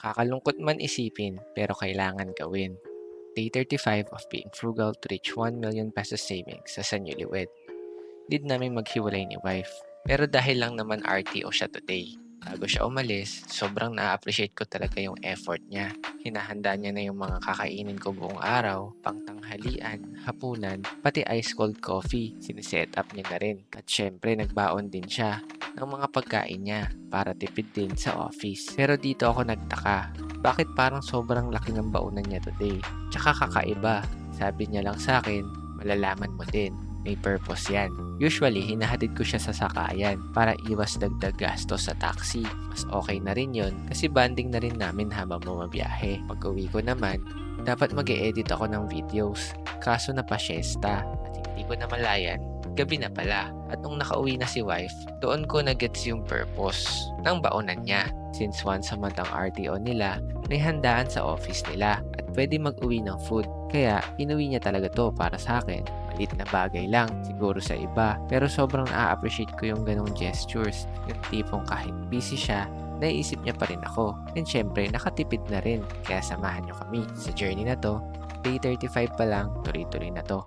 Nakakalungkot man isipin pero kailangan gawin. Day 35 of being frugal to reach 1 million pesos savings sa newlywed. Need namin maghiwalay ni wife. Pero dahil lang naman RTO siya today. Bago siya umalis, sobrang na-appreciate ko talaga yung effort niya. Hinahanda niya na yung mga kakainin ko buong araw, pangtanghalian, hapunan, pati ice cold coffee. Siniset up niya na rin. At syempre, nagbaon din siya ng mga pagkain niya para tipid din sa office. Pero dito ako nagtaka. Bakit parang sobrang laki ng baunan niya today? Tsaka kakaiba. Sabi niya lang sa akin, malalaman mo din. May purpose yan. Usually, hinahatid ko siya sa sakayan para iwas dagdag gastos sa taxi. Mas okay na rin yun kasi banding na rin namin habang bumabiyahe. Pag uwi ko naman, dapat mag-e-edit ako ng videos. Kaso na pa-siesta at hindi ko na malayan, gabi na pala. At nung nakauwi na si wife, doon ko na-gets yung purpose ng baonan niya. Since once a month ang RTO nila, may handaan sa office nila at pwede mag-uwi ng food. Kaya, inuwi niya talaga to para sa akin. Malit na bagay lang, siguro sa iba. Pero sobrang na-appreciate ko yung ganong gestures. Yung tipong kahit busy siya, naiisip niya pa rin ako. And syempre, nakatipid na rin. Kaya samahan niyo kami sa journey na to. Day 35 pa lang, tuloy-tuloy na to.